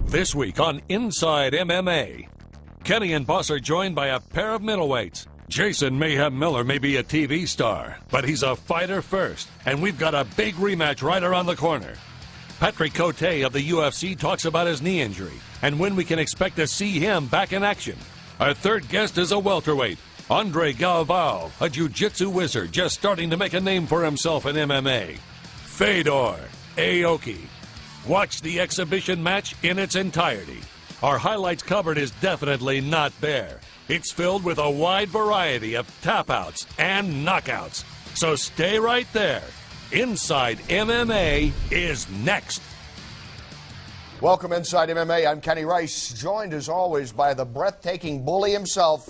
This week on Inside MMA, Kenny and Boss are joined by a pair of middleweights. Jason Mayhem Miller may be a TV star, but he's a fighter first, and we've got a big rematch right around the corner. Patrick Cote of the UFC talks about his knee injury and when we can expect to see him back in action. Our third guest is a welterweight, Andre Galvao, a jiu-jitsu wizard just starting to make a name for himself in MMA. Fedor Aoki. Watch the exhibition match in its entirety. Our highlights cupboard is definitely not bare. It's filled with a wide variety of tap-outs and knockouts. So stay right there. Inside MMA is next. Welcome Inside MMA. I'm Kenny Rice, joined as always by the breathtaking bully himself,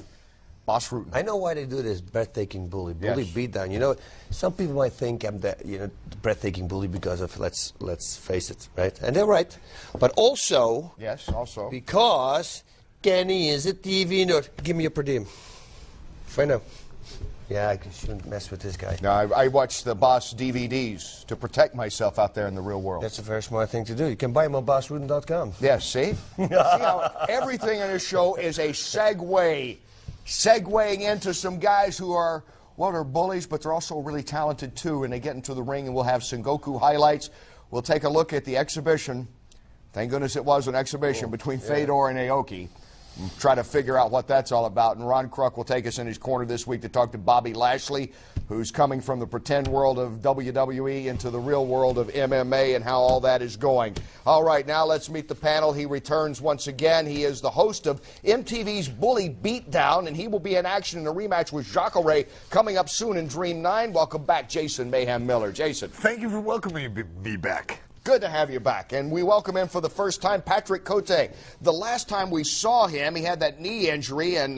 Boss Rutten. I know why they do this breathtaking bully Yes. beatdown. You know, some people might think I'm the the breathtaking bully because of let's face it, right? And they're right, but also because Kenny is a TV nerd. Give me a per diem. Right now. Yeah, I shouldn't mess with this guy. No, I watch the Boss DVDs to protect myself out there in the real world. That's a very smart thing to do. You can buy them on bossrutten.com. Yes, see? See how everything in this show is a segue. Segueing into some guys who are, well, they're bullies, but they're also really talented too, and they get into the ring, and we'll have Sengoku highlights. We'll take a look at the exhibition. Thank goodness it was an exhibition between Fedor and Aoki. Try to figure out what that's all about. And Ron Kruk will take us in his corner this week to talk to Bobby Lashley, who's coming from the pretend world of WWE into the real world of MMA and how all that is going. All right, now let's meet the panel. He returns once again. He is the host of MTV's Bully Beatdown, and he will be in action in a rematch with Jacare coming up soon in Dream 9. Welcome back, Jason Mayhem Miller. Jason. Thank you for welcoming me back. Good to have you back. And we welcome in for the first time Patrick Cote. The last time we saw him, he had that knee injury and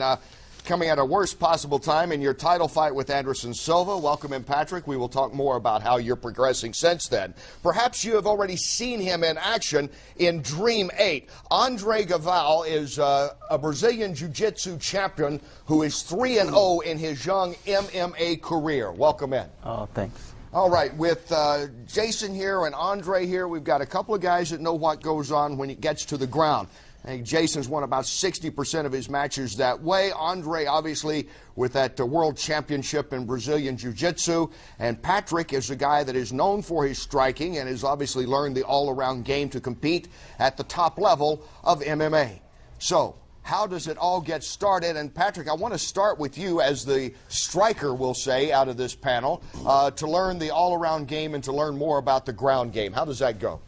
coming at a worst possible time in your title fight with Anderson Silva. Welcome in, Patrick. We will talk more about how you're progressing since then. Perhaps you have already seen him in action in Dream 8. Andre Galvao is a Brazilian Jiu-Jitsu champion who is 3-0 in his young MMA career. Welcome in. Oh, thanks. All right, with Jason here and Andre here, we've got a couple of guys that know what goes on when it gets to the ground. I think Jason's won about 60% of his matches that way. Andre, obviously, with that World Championship in Brazilian Jiu-Jitsu. And Patrick is a guy that is known for his striking and has obviously learned the all-around game to compete at the top level of MMA. So, how does it all get started? And Patrick, I want to start with you as the striker, we'll say, out of this panel, to learn the all-around game and to learn more about the ground game. How does that go?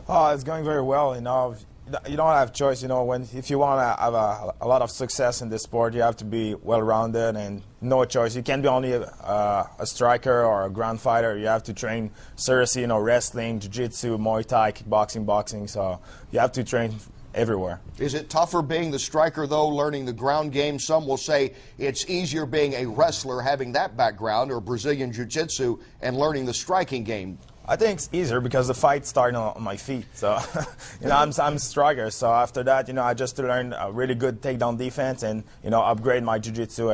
Oh, it's going very well. You know, you don't have choice. You know, if you want to have a lot of success in this sport, you have to be well-rounded and no choice. You can't be only a striker or a ground fighter. You have to train seriously. You know, wrestling, jiu-jitsu, Muay Thai, kickboxing, boxing. So you have to train everywhere. Is it tougher being the striker, though, learning the ground game? Some will say it's easier being a wrestler, having that background, or Brazilian Jiu-Jitsu, and learning the striking game. I think it's easier because the fight's starting on my feet. So, you know, I'm a striker. So after that, you know, I just learned a really good takedown defense and, you know, upgrade my jiu-jitsu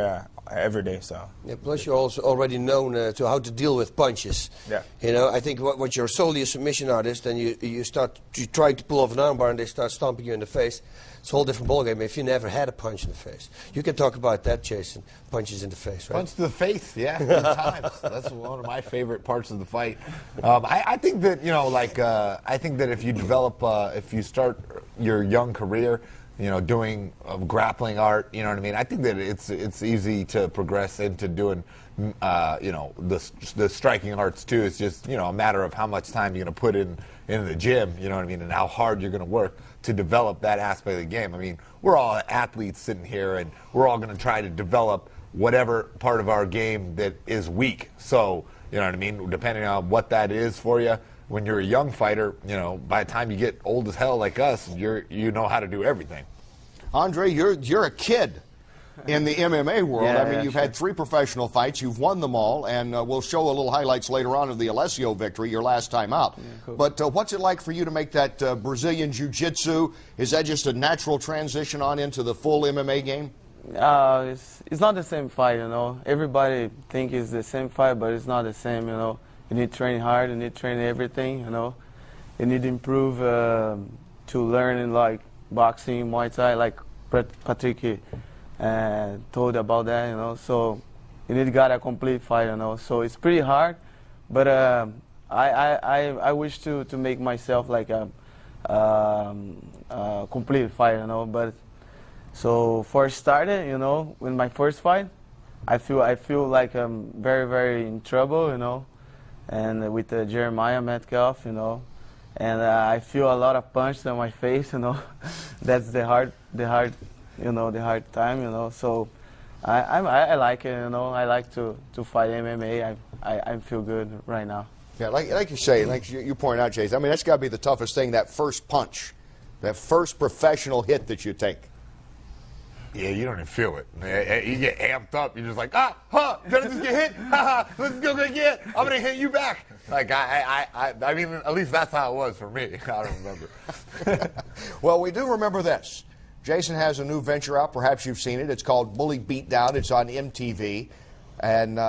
every day. So. Yeah, plus you're also already known to how to deal with punches. Yeah. You know, I think what you're solely a submission artist, and you try to pull off an armbar and they start stomping you in the face. It's a whole different ballgame if you never had a punch in the face. You can talk about that, Jason. Punches in the face, right? Punch to the face, yeah, good times. That's one of my favorite parts of the fight. I think that, you know, like, I think that if you develop, if you start your young career, you know, doing grappling art, you know what I mean? I think that it's easy to progress into doing, you know, the striking arts too. It's just, you know, a matter of how much time you're going to put in the gym, you know what I mean, and how hard you're going to work to develop that aspect of the game. I mean, we're all athletes sitting here, and we're all going to try to develop whatever part of our game that is weak. So, you know what I mean, depending on what that is for you, when you're a young fighter, you know, by the time you get old as hell like us, you know how to do everything. Andre, you're a kid in the MMA world. Yeah, I mean, you've had 3 professional fights. You've won them all, and we'll show a little highlights later on of the Alessio victory, your last time out. Yeah, cool. But what's it like for you to make that Brazilian Jiu-Jitsu? Is that just a natural transition on into the full MMA game? It's not the same fight, you know. Everybody think it's the same fight, but it's not the same, you know. You need to train hard, you need to train everything, you know. You need to improve to learn, like, boxing, Muay Thai, like Patrick told about that, you know. So you need to get a complete fight, you know. So it's pretty hard, but I wish to make myself like a complete fight, you know. But so for started, you know, with my first fight, I feel like I'm very in trouble, you know, and with Jeremiah Metcalf, you know, and I feel a lot of punches on my face, you know. That's the hard time, you know. So I like it, you know. I like to fight MMA. I feel good right now. Yeah, like you say, like you point out, Jason. I mean, that's got to be the toughest thing. That first punch, that first professional hit that you take. Yeah, you don't even feel it. You get amped up. You're just like, did I just get hit? Let's go get. I'm gonna hit you back. Like I mean, at least that's how it was for me. I don't remember. Well, we do remember this. Jason has a new venture out. Perhaps you've seen it. It's called Bully Beatdown. It's on MTV. And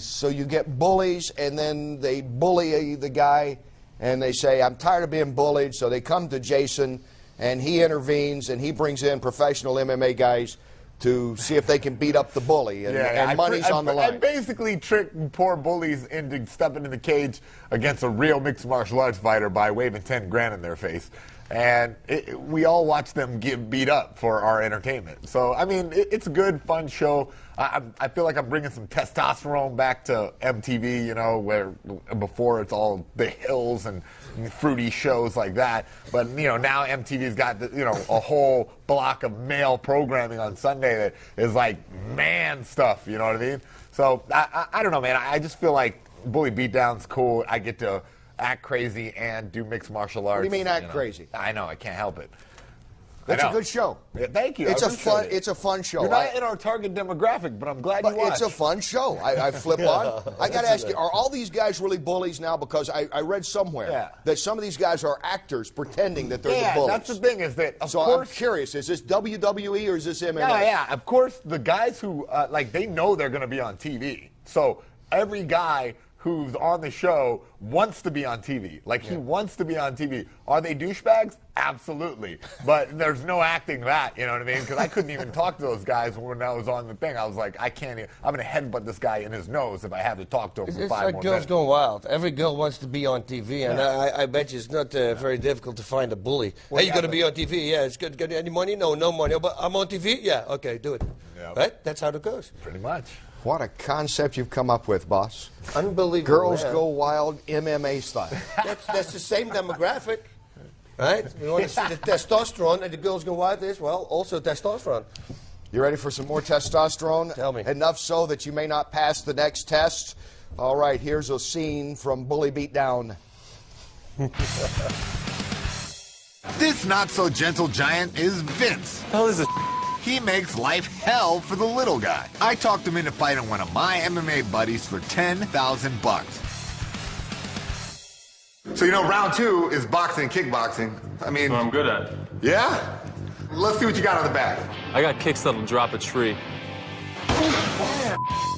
so you get bullies, and then they bully the guy, and they say, I'm tired of being bullied. So they come to Jason, and he intervenes, and he brings in professional MMA guys to see if they can beat up the bully, and money's on the line. I basically trick poor bullies into stepping in the cage against a real mixed martial arts fighter by waving 10 grand in their face. And we all watch them get beat up for our entertainment. So, I mean, it's a good, fun show. I feel like I'm bringing some testosterone back to MTV, you know, where before it's all the hills and fruity shows like that. But, you know, now MTV's got, you know, a whole block of male programming on Sunday that is like man stuff, you know what I mean? So, I don't know, man. I just feel like Bully Beatdown's cool. I get to act crazy and do mixed martial arts. What do you mean act crazy? I know, I can't help it. It's a good show. Yeah, thank you. It's a fun show. You're not in our target demographic, but I'm glad you watched. It's a fun show. I flip on. I got to ask you, are all these guys really bullies now? Because I read somewhere that some of these guys are actors pretending that they're the bullies. Yeah, that's the thing is that, of course. I'm curious, is this WWE or is this MMA? Yeah, of course, the guys who, like, they know they're going to be on TV. So every guy who's on the show wants to be on TV. Like, he wants to be on TV. Are they douchebags? Absolutely. But there's no acting that, you know what I mean? Because I couldn't even talk to those guys when I was on the thing. I was like, I can't even, I'm going to headbutt this guy in his nose if I have to talk to him for 5 more minutes. It's like Girls Gone Wild. Every girl wants to be on TV, and I bet you it's not very difficult to find a bully. Well, hey, you got to be on TV? Yeah, it's good. Got any money? No, no money. But I'm on TV? Yeah, okay, do it. Yep. Right? That's how it goes. Pretty much. What a concept you've come up with, boss. Unbelievable. Girls Go Wild MMA style. That's the same demographic, right? You want to see the testosterone, and the Girls Go Wild is, well, also testosterone. You ready for some more testosterone? Tell me. Enough so that you may not pass the next test. All right, here's a scene from Bully Beatdown. This not-so-gentle giant is Vince. Hell is this? He makes life hell for the little guy. I talked him into fighting one of my MMA buddies for $10,000. So, you know, round 2 is boxing and kickboxing. I mean... So I'm good at it. Yeah? Let's see what you got on the back. I got kicks that'll drop a tree.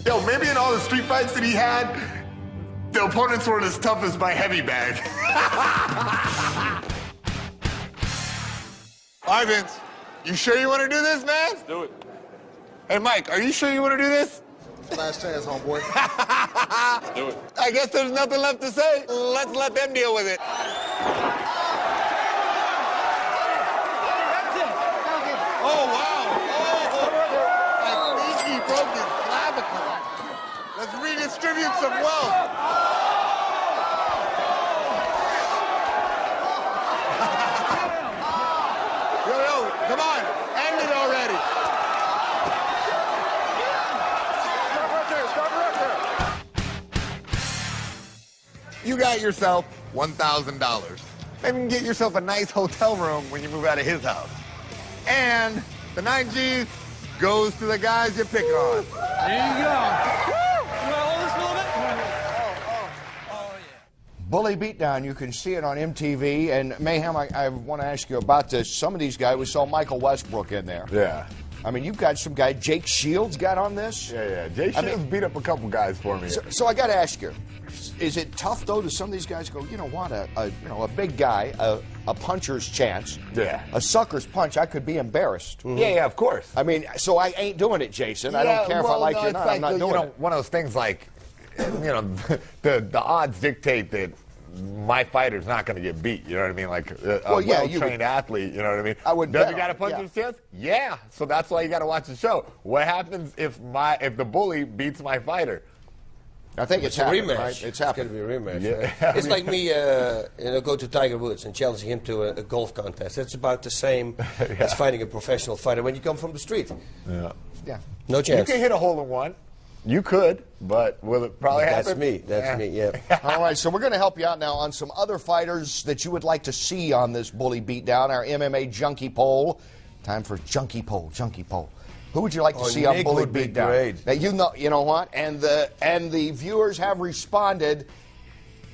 Yo, maybe in all the street fights that he had, the opponents weren't as tough as my heavy bag. All right, Vince. You sure you want to do this, man? Let's do it. Hey, Mike, are you sure you want to do this? Last chance, homeboy. Let's do it. I guess there's nothing left to say. Let's let them deal with it. Oh, wow. Oh, I think he broke his clavicle. Let's redistribute some wealth. Yo, come on. End it already. Stop right there. You got yourself $1,000. Maybe you can get yourself a nice hotel room when you move out of his house. And the 9 G's goes to the guys you pick on. There you go. Bully Beatdown, you can see it on MTV. And Mayhem, I want to ask you about this. Some of these guys, we saw Michael Westbrook in there. Yeah. I mean, you've got some guy, Jake Shields got on this. Yeah. Jake Shields beat up a couple guys for me. So I got to ask you, is it tough though to some of these guys go, you know what, a big guy, a puncher's chance, a sucker's punch, I could be embarrassed. Yeah, of course. I mean, so I ain't doing it, Jason. I don't care if I like you or not. I'm not doing it. One of those things like, the odds dictate that my fighter's not going to get beat. You know what I mean? Like a well-trained athlete. You know what I mean? I would. Does he got a puncher's chance? Yeah. So that's why you got to watch the show. What happens if the bully beats my fighter? I think it's a happening, rematch. Right? It's happening. It's going to be a rematch. Yeah. It's like me, go to Tiger Woods and challenging him to a golf contest. It's about the same as fighting a professional fighter when you come from the street. Yeah. No chance. You can hit a hole in one. You could, but will it probably happen? That's me, yeah. All right, so we're going to help you out now on some other fighters that you would like to see on this bully beatdown, our MMA junkie poll. Time for junkie poll. Who would you like to see on bully beatdown? Great. Now, you know what? And the viewers have responded.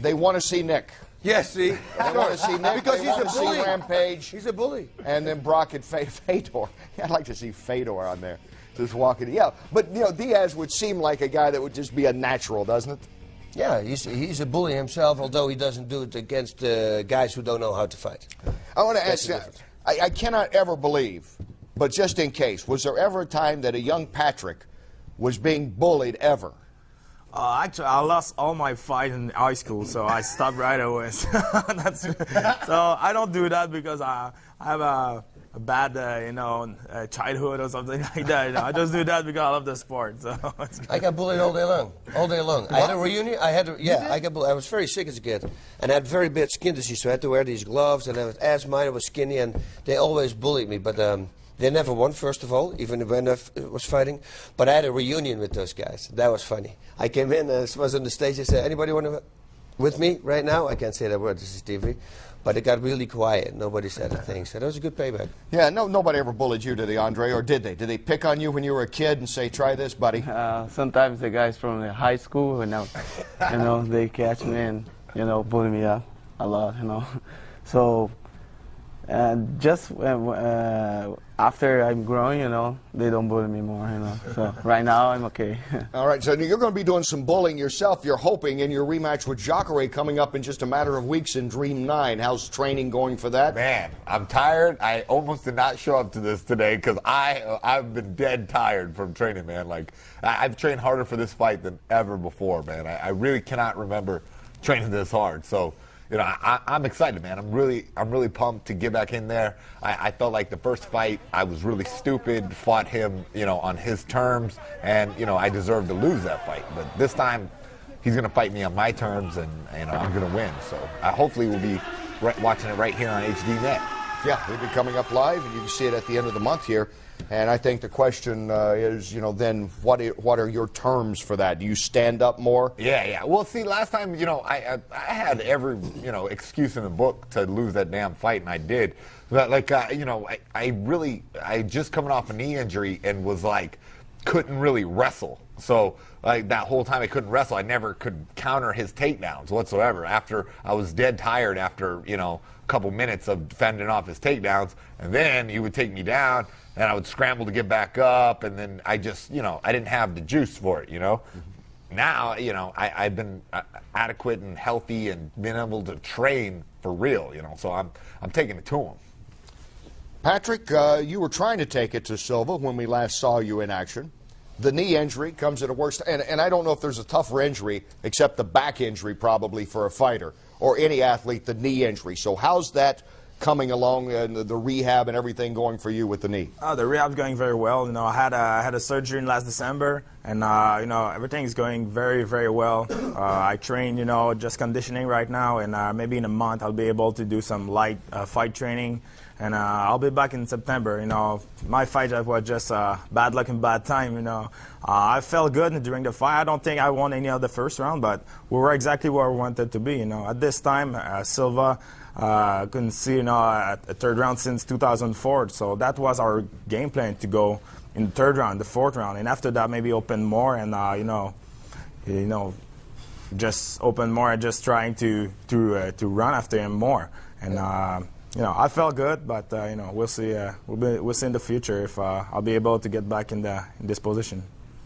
They want to see Nick. Yes, see? They want to see Nick. Because they he's want a to bully. see Rampage. He's a bully. And then Brock and Fedor. I'd like to see Fedor on there. Just walking. Yeah, but Diaz would seem like a guy that would just be a natural, doesn't it? Yeah, he's a bully himself, although he doesn't do it against guys who don't know how to fight. I want to ask you, I cannot ever believe, but just in case, was there ever a time that a young Patrick was being bullied ever? Actually, I lost all my fight in high school, so I stopped right away. So I don't do that because I have a bad, childhood or something like that. I just do that because I love the sport. So I got bullied all day long. I had a reunion. I got bullied. I was very sick as a kid, and I had very bad skin disease, so I had to wear these gloves. And I was asthma. I was skinny, and they always bullied me. But they never won, first of all, even when I was fighting. But I had a reunion with those guys. That was funny. I came in, was on the stage. I said, "Anybody want to with me right now?" I can't say that word. This is TV. But it got really quiet. Nobody said a thing. So that was a good payback. Yeah, nobody ever bullied you, did they, Andre? Or did they? Did they pick on you when you were a kid and say, try this, buddy? Sometimes the guys from the high school, they catch me and, bully me up a lot, So, just after I'm growing, they don't bully me more, So right now I'm okay. All right, so you're going to be doing some bullying yourself. You're hoping in your rematch with Jacare coming up in just a matter of weeks in Dream 9. How's training going for that? Man, I'm tired. I almost did not show up to this today because I've been dead tired from training, man. Like, I've trained harder for this fight than ever before, man. I really cannot remember training this hard. So, I'm excited, man. I'm really pumped to get back in there. I felt like the first fight, I was really stupid, fought him, on his terms, and, I deserved to lose that fight. But this time, he's going to fight me on my terms, and, I'm going to win. So hopefully we'll be watching it right here on HD Net. Yeah, it'll be coming up live, and you can see it at the end of the month here. And I think the question is, then what are your terms for that? Do you stand up more? Yeah. Well, see, last time, I had every, excuse in the book to lose that damn fight, and I did. But, I just coming off a knee injury and was like, couldn't really wrestle. So, that whole time I couldn't wrestle, I never could counter his takedowns whatsoever. After I was dead tired after, a couple minutes of fending off his takedowns, and then he would take me down, and I would scramble to get back up, and then I just, I didn't have the juice for it, Now, I've been adequate and healthy and been able to train for real, so I'm taking it to him. Patrick, you were trying to take it to Silva when we last saw you in action. The knee injury comes at a worst, and I don't know if there's a tougher injury except the back injury probably for a fighter or any athlete, the knee injury. So how's that coming along and the rehab and everything going for you with the knee? The rehab's going very well. I had a surgery in last December, and everything is going very, very well. I train, just conditioning right now, and maybe in a month I'll be able to do some light fight training, and I'll be back in September. My fight was just bad luck and bad time. I felt good during the fight. I don't think I won any of the first round, but we were exactly where we wanted to be. At this time, Silva. Couldn't see, a third round since 2004. So that was our game plan, to go in the third round, the fourth round, and after that maybe open more and just open more and just trying to run after him more. And you know, I felt good, but you know, we'll see. We'll see in the future if I'll be able to get back in this position.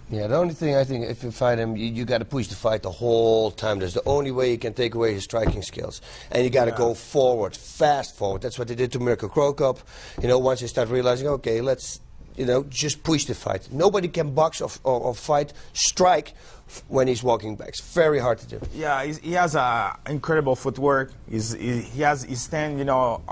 Yeah, the only thing I think, if you fight him, you got to push the fight the whole time. That's the only way you can take away his striking skills. And you got to go forward, fast forward. That's what they did to Mirko Cro Cop. You know, once they start realizing, okay, let's, you know, just push the fight. Nobody can box or fight, strike when he's walking back. It's very hard to do. Yeah, he has incredible footwork. He stand, you know,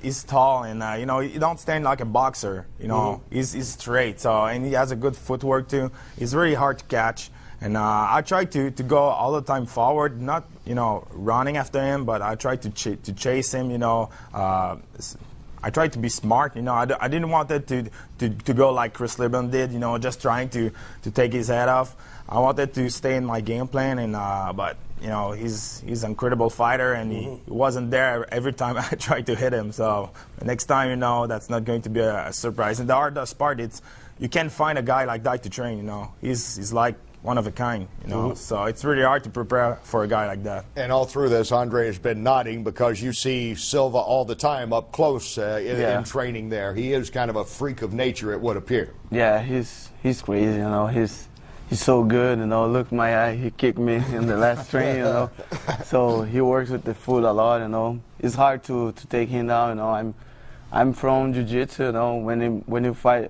he's tall, and you know, he don't stand like a boxer. You know, he's straight. So, and he has a good footwork too. He's really hard to catch. And I try to go all the time forward, not, you know, running after him, but I try to chase him. You know, I tried to be smart. You know, I didn't want it to go like Chris Lieben did. You know, just trying to take his head off. I wanted to stay in my game plan, and but you know, he's an incredible fighter, and he wasn't there every time I tried to hit him. So next time, you know, that's not going to be a surprise. And the hardest part, it's you can't find a guy like that to train. You know, he's like one of a kind. You know, so it's really hard to prepare for a guy like that. And all through this, Andre has been nodding because you see Silva all the time up close in training there. He is kind of a freak of nature, it would appear. Yeah, he's crazy. You know, he's so good, you know. Look, my eye, he kicked me in the last train, you know. So he works with the foot a lot, you know. It's hard to take him down, you know. I'm from jiu-jitsu, you know. When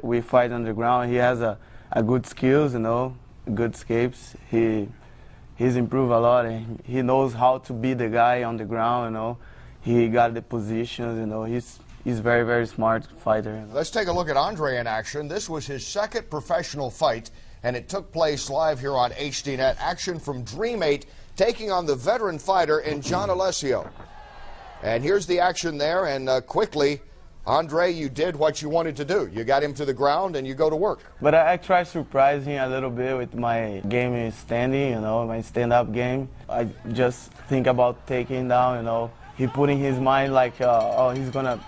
we fight on the ground, he has a good skills, you know, good escapes. He's improved a lot, and he knows how to be the guy on the ground, you know. He got the positions, you know. He's very, very smart fighter. You know? Let's take a look at Andre in action. This was his second professional fight, and it took place live here on HDNet. Action from Dream 8, taking on the veteran fighter in John Alessio. And here's the action there, and quickly, Andre, you did what you wanted to do. You got him to the ground, and you go to work. But I try to surprise him a little bit with my game standing, you know, my stand-up game. I just think about taking down, you know. He put in his mind like, oh, he's going to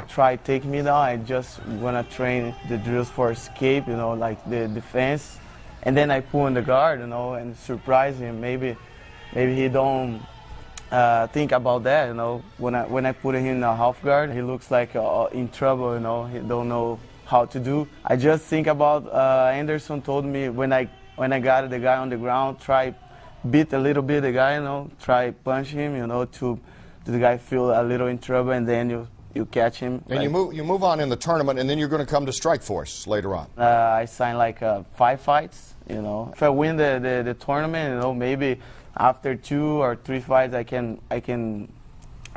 try to take me down. I just want to train the drills for escape, you know, like the defense. And then I pull in the guard, you know, and surprise him. Maybe he don't think about that, you know. When I put him in a half guard, he looks like in trouble, you know. He don't know how to do. I just think about Anderson told me when I got the guy on the ground, try beat a little bit the guy, you know, try punch him, you know, to the guy feel a little in trouble, and then you catch him. And you move on in the tournament, and then you're going to come to Strikeforce later on. I signed like 5 fights. You know, if I win the tournament, you know, maybe after 2 or 3 fights, I can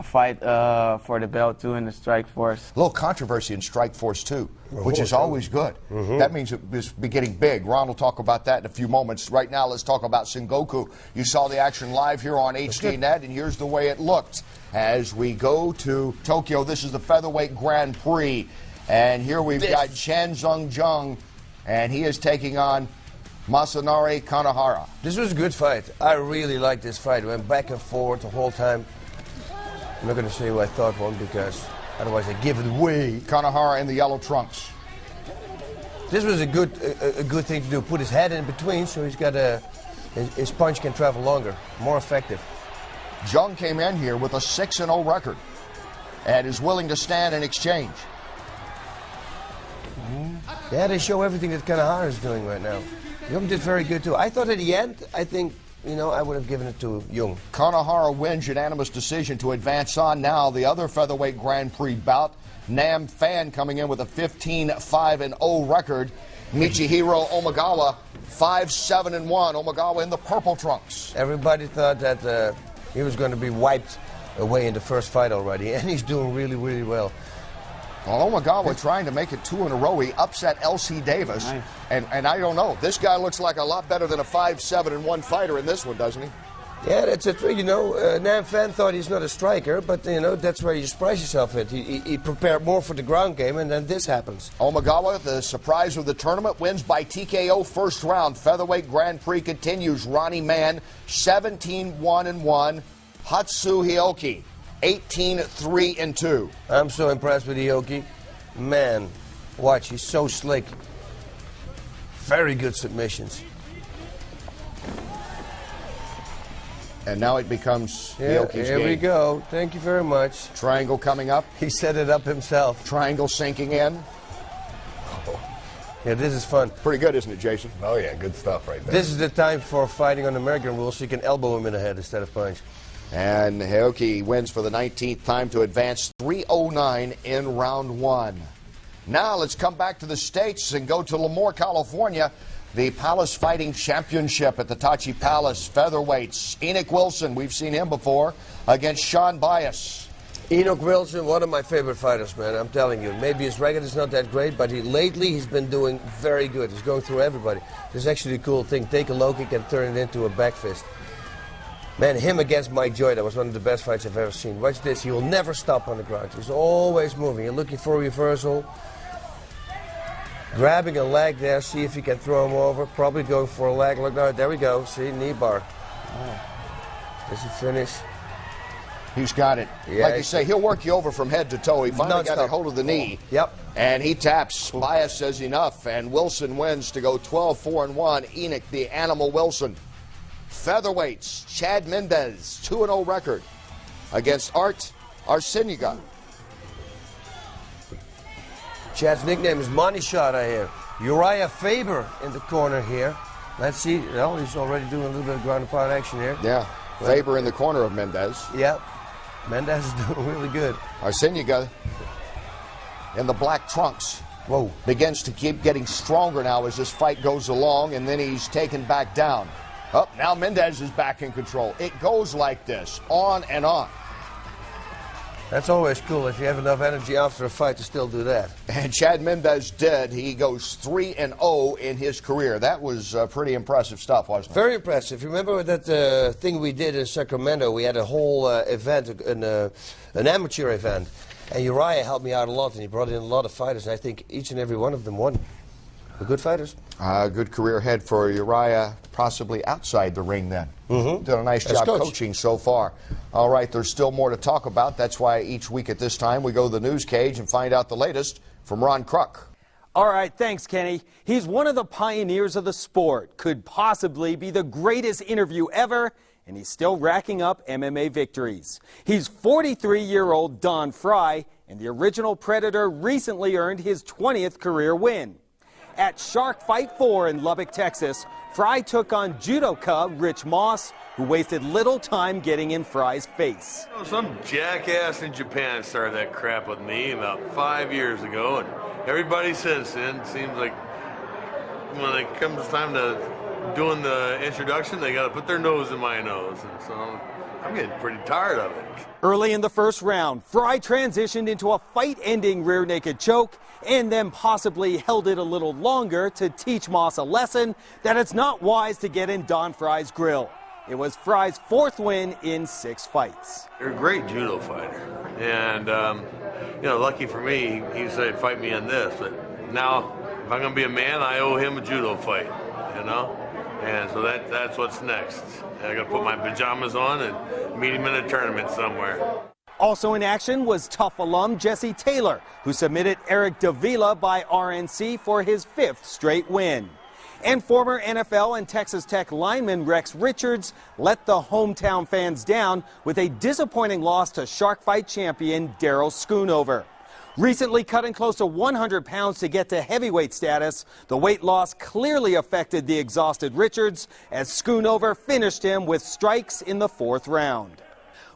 fight for the belt too in the Strikeforce. A little controversy in Strikeforce too, which is always good. That means it is getting big. Ron will talk about that in a few moments. Right now, let's talk about Sengoku. You saw the action live here on HDNet, and here's the way it looked as we go to Tokyo. This is the Featherweight Grand Prix, and here we've got Chan Sung Jung, and he is taking on Masanori Kanehara. This was a good fight. I really liked this fight. It went back and forth the whole time. I'm not going to say who I thought won because otherwise I give it away. Kanehara in the yellow trunks. This was a good thing to do. Put his head in between so he's got his punch can travel longer, more effective. Jung came in here with a 6-0 record and is willing to stand and exchange. Yeah, they show everything that Kanehara is doing right now. Jung did very good too. I thought at the end, I think, you know, I would have given it to Jung. Kanehara wins unanimous decision to advance on. Now the other Featherweight Grand Prix bout. Nam Fan coming in with a 15-5-0 record. Michihiro Omagawa 5-7-1. Omagawa in the purple trunks. Everybody thought that he was going to be wiped away in the first fight already, and he's doing really, really well. Well, Omagawa trying to make it 2 in a row. He upset L.C. Davis. Nice. And I don't know. This guy looks like a lot better than a 5-7-1 fighter in this one, doesn't he? Yeah, that's it. You know, Nam Fan thought he's not a striker, but, you know, that's where you surprise yourself at. He prepared more for the ground game, and then this happens. Omagawa, the surprise of the tournament, wins by TKO first round. Featherweight Grand Prix continues. Ronnie Mann, 17-1-1. Hatsu Hioki, 18-3-2. I'm so impressed with Hioki. Man, watch, he's so slick. Very good submissions. And now it becomes Yeah, Aoki's here we game. go. Thank you very much. Triangle coming up. He set it up himself. Triangle sinking in. Yeah, this is fun. Pretty good, isn't it, Jason? Oh yeah, good stuff right there. This is the time for fighting on American rules, so you can elbow him in the head instead of punch. And Aoki wins for the 19th time to advance 309 in round 1. Now let's come back to the States and go to Lemoore, California. The Palace Fighting Championship at the Tachi Palace featherweights. Enoch Wilson, we've seen him before, against Sean Bias. Enoch Wilson, one of my favorite fighters, man. I'm telling you. Maybe his record is not that great, but lately he's been doing very good. He's going through everybody. This is actually a cool thing. Take a low kick and turn it into a back fist. Man, him against Mike Joy, that was one of the best fights I've ever seen. Watch this. He will never stop on the ground. He's always moving. You're looking for a reversal. Grabbing a leg there, see if you can throw him over. Probably going for a leg. Look, no, there we go. See, knee bar. Does he finish? He's got it. Yeah, like you say, he'll work you over from head to toe. He finally got a hold of the knee. Yep. And he taps. Bias says enough, and Wilson wins to go 12-4-1. Enoch, the Animal Wilson. Featherweights, Chad Mendez, 2-0 record against Art Arseniga. Chad's nickname is Money Shot, I hear. Uriah Faber in the corner here. Let's see. Well, he's already doing a little bit of ground and pound action here. Yeah. Faber in the corner of Mendez. Yep. Mendez is doing really good. Arseniga in the black trunks. Whoa. Begins to keep getting stronger now as this fight goes along, and then he's taken back down. Oh, now Mendez is back in control. It goes like this, on and on. That's always cool if you have enough energy after a fight to still do that. And Chad Mendez did. He goes 3-0 in his career. That was pretty impressive stuff, wasn't it? Very impressive. Remember that thing we did in Sacramento? We had a whole event, an amateur event. And Uriah helped me out a lot, and he brought in a lot of fighters. And I think each and every one of them won. They're good fighters. Good career ahead for Uriah, possibly outside the ring then. Did a nice job coaching so far. All right, there's still more to talk about. That's why each week at this time we go to the news cage and find out the latest from Ron Kruk. All right, thanks, Kenny. He's one of the pioneers of the sport, could possibly be the greatest interview ever, and he's still racking up MMA victories. He's 43-year-old Don Fry, and the original Predator recently earned his 20th career win. At Shark Fight 4 in Lubbock, Texas, Fry took on judoka Rich Moss, who wasted little time getting in Fry's face. Some jackass in Japan started that crap with me about 5 years ago, and everybody since then seems like when it comes time to doing the introduction, they got to put their nose in my nose, and so I'm getting pretty tired of it. Early in the first round, Fry transitioned into a fight-ending rear naked choke and then possibly held it a little longer to teach Moss a lesson that it's not wise to get in Don Fry's grill. It was Fry's 4th win in 6 fights. You're a great judo fighter, and you know, lucky for me, he said fight me in this, but now if I'm going to be a man, I owe him a judo fight, you know? And so that's what's next. I got to put my pajamas on and meet him in a tournament somewhere. Also in action was Tough alum Jesse Taylor, who submitted Eric Davila by RNC for his 5th straight win. And former NFL and Texas Tech lineman Rex Richards let the hometown fans down with a disappointing loss to Shark Fight champion Daryl Schoonover. Recently cutting close to 100 pounds to get to heavyweight status, the weight loss clearly affected the exhausted Richards as Schoonover finished him with strikes in the 4th round.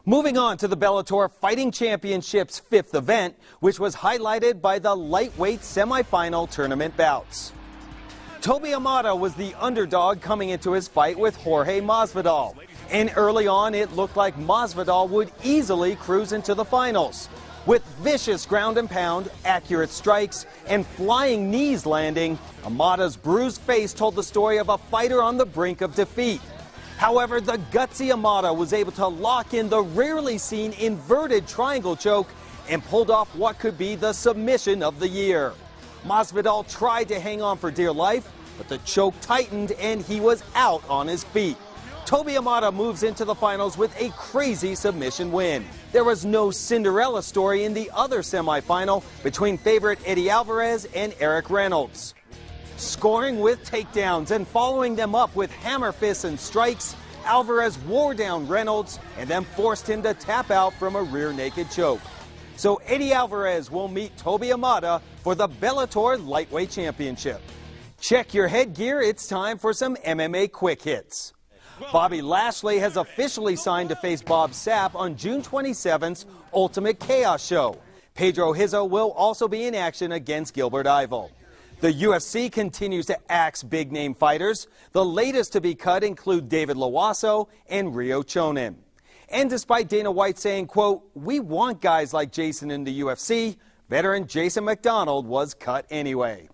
Moving on to the Bellator Fighting Championship's 5th event, which was highlighted by the lightweight semifinal tournament bouts. Toby Amata was the underdog coming into his fight with Jorge Masvidal. And early on, it looked like Masvidal would easily cruise into the finals. With vicious ground and pound, accurate strikes, and flying knees landing, Amata's bruised face told the story of a fighter on the brink of defeat. However, the gutsy Amata was able to lock in the rarely seen inverted triangle choke and pulled off what could be the submission of the year. Masvidal tried to hang on for dear life, but the choke tightened and he was out on his feet. Toby Amata moves into the finals with a crazy submission win. There was no Cinderella story in the other semifinal between favorite Eddie Alvarez and Eric Reynolds. Scoring with takedowns and following them up with hammer fists and strikes, Alvarez wore down Reynolds and then forced him to tap out from a rear naked choke. So Eddie Alvarez will meet Toby Amada for the Bellator Lightweight Championship. Check your headgear, it's time for some MMA quick hits. Bobby Lashley has officially signed to face Bob Sapp on June 27th's Ultimate Chaos show. Pedro Hizzo will also be in action against Gilbert Ivel. The UFC continues to axe big-name fighters. The latest to be cut include David Loasso and Rio Chonin. And despite Dana White saying, quote, "We want guys like Jason in the UFC," veteran Jason McDonald was cut anyway.